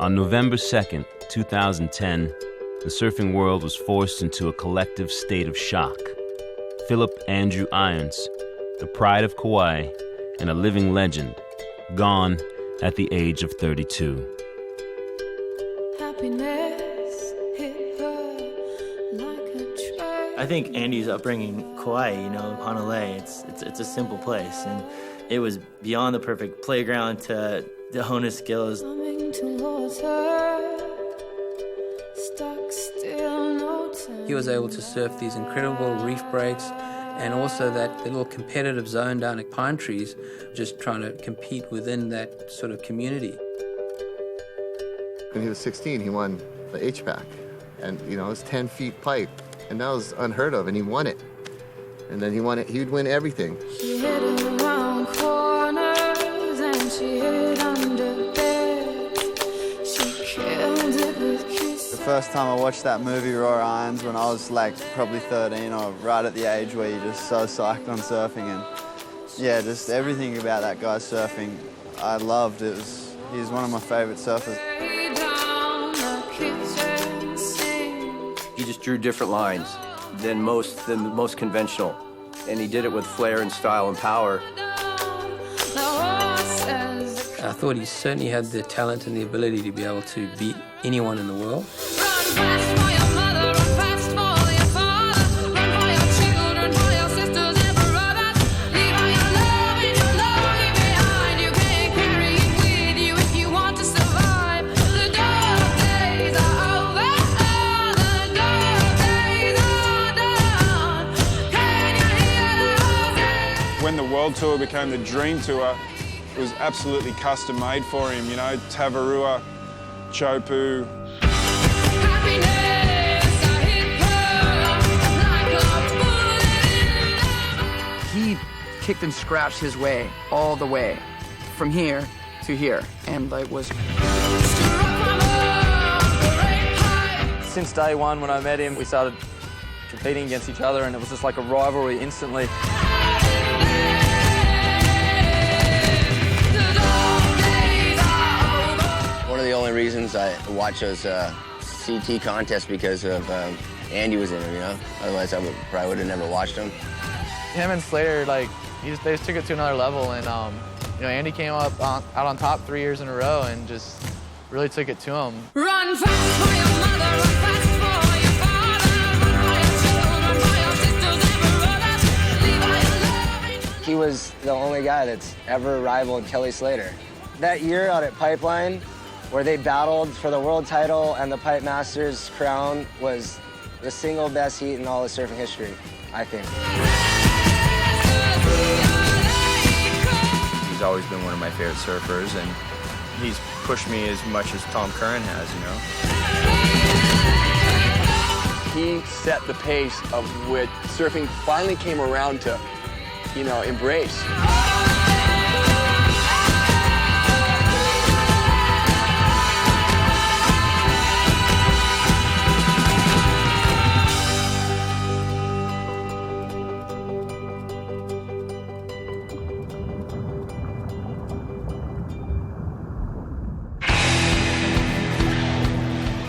On November 2nd, 2010, the surfing world was forced into a collective state of shock. Philip Andrew Irons, the pride of Kauai and a living legend, gone at the age of 32. Happiness hit her like a train. I think Andy's upbringing, Kauai, Honolulu, it's a simple place, and it was beyond the perfect playground to hone his skills. Coming towards her, stuck still, no turn. He was able to surf these incredible reef breaks and also that little competitive zone down at Pine Trees, just trying to compete within that sort of community. When he was 16, he won the HPAC, and it was 10 feet pipe, and that was unheard of, and he won it. And then he would win everything. She hid around corners and she hid under beds. She killed it with kisses. The first time I watched that movie, Roar Irons, when I was probably 13, or right at the age where you're just so psyched on surfing, and yeah, just everything about that guy surfing, I loved. He's one of my favorite surfers. He just drew different lines than the most conventional, and he did it with flair and style and power. I thought he certainly had the talent and the ability to be able to beat anyone in the world. When the World Tour became the Dream Tour, it was absolutely custom made for him, Tavarua, Chopu. He kicked and scratched his way all the way from here to here, and was... Since day one when I met him, we started competing against each other, and it was just like a rivalry instantly. One of the only reasons I watch those CT contests because of Andy was in them, Otherwise, I probably would have never watched them. Him and SLATER, they just took it to another level, and Andy came up out on top 3 years in a row and just really took it to him. Run fast for your mother, run fast for your father, run for your children, for your sisters and brothers, leave all your love. He was the only guy that's ever rivaled Kelly Slater. That year out at Pipeline, where they battled for the world title and the Pipe Masters crown, was the single best heat in all of surfing history, I think. He's always been one of my favorite surfers, and he's pushed me as much as Tom Curran has, He set the pace of what surfing finally came around to, embrace.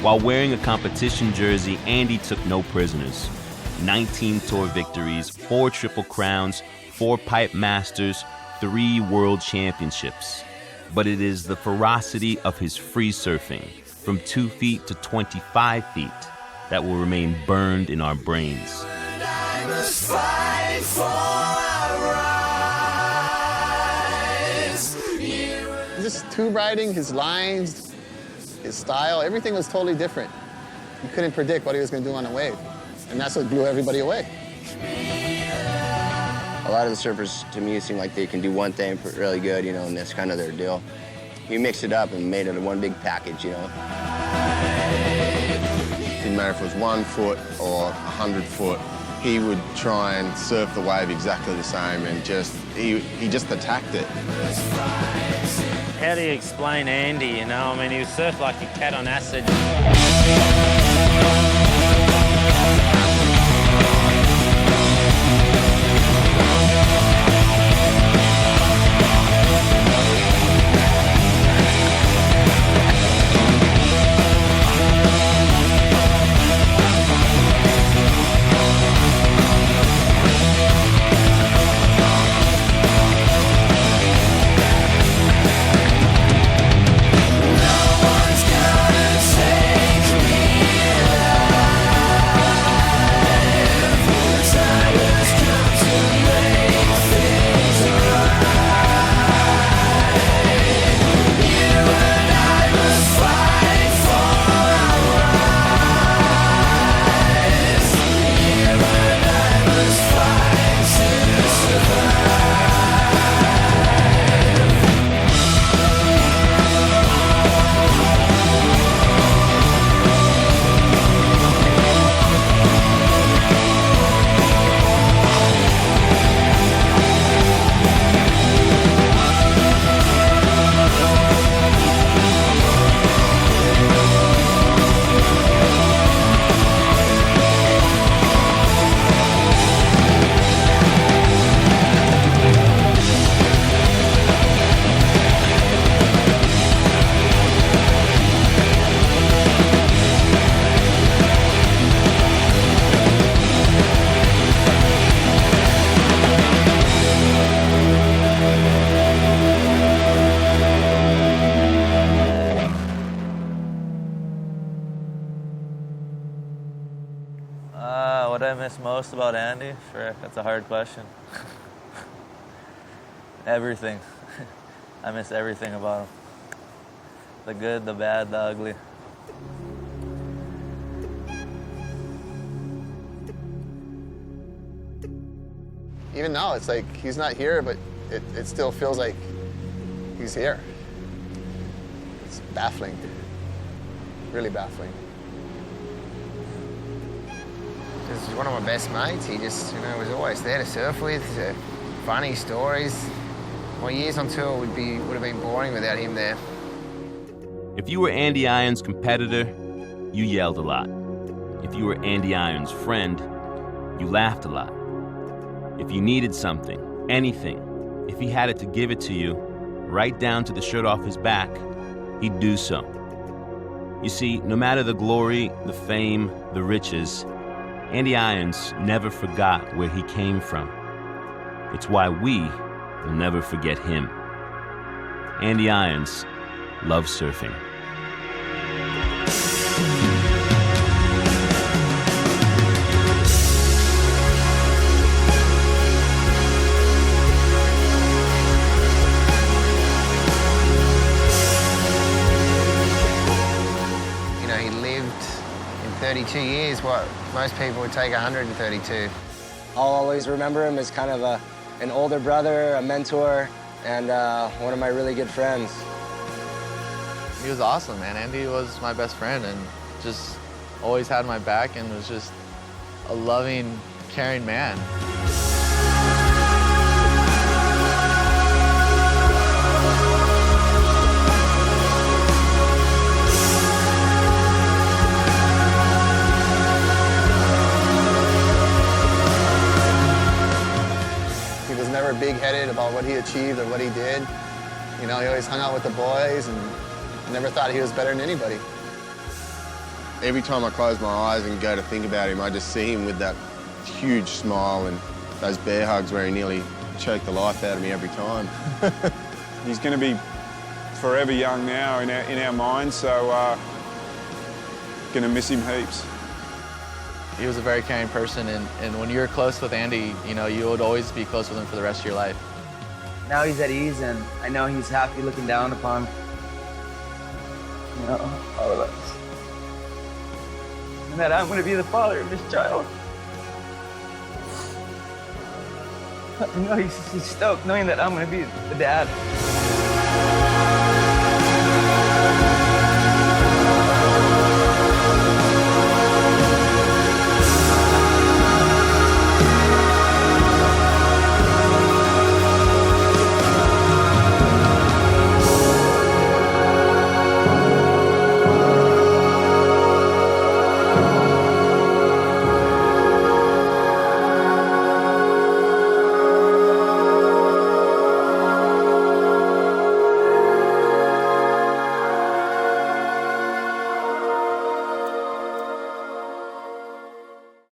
While wearing a competition jersey, Andy took no prisoners. 19 tour victories, 4 triple crowns, 4 Pipe Masters, 3 world championships. But it is the ferocity of his free surfing, from 2 feet to 25 feet, that will remain burned in our brains. Just tube riding, his lines, his style, everything was totally different. You couldn't predict what he was going to do on a wave, and that's what blew everybody away. A lot of the surfers, to me, seem like they can do one thing really good, and that's kind of their deal. You mix it up and made it one big package, Didn't matter if it was 1 foot or 100 foot, he would try and surf the wave exactly the same, and he just attacked it. How do you explain Andy, he was surfed like a cat on acid. what I miss most about Andy? Frick, that's a hard question. Everything. I miss everything about him. The good, the bad, the ugly. Even now, it's like he's not here, but it still feels like he's here. It's baffling, really baffling. He's one of my best mates. He just, was always there to surf with. Funny stories. My years on tour would have been boring without him there. If you were Andy Irons' competitor, you yelled a lot. If you were Andy Irons' friend, you laughed a lot. If you needed something, anything, if he had it to give it to you, right down to the shirt off his back, he'd do so. You see, no matter the glory, the fame, the riches, Andy Irons never forgot where he came from. It's why we will never forget him. Andy Irons loves surfing. He lived in 32 years what most people would take 132. I'll always remember him as kind of an older brother, a mentor, and one of my really good friends. He was awesome, man. Andy was my best friend and just always had my back and was just a loving, caring man. He was never big-headed about what he achieved or what he did. He always hung out with the boys and never thought he was better than anybody. Every time I close my eyes and go to think about him, I just see him with that huge smile and those bear hugs where he nearly choked the life out of me every time. He's going to be forever young now in our minds, so going to miss him heaps. He was a very caring person, and when you're close with Andy, you would always be close with him for the rest of your life. Now he's at ease, and I know he's happy looking down upon, all of us. And that I'm going to be the father of his child. I know he's stoked knowing that I'm going to be the dad.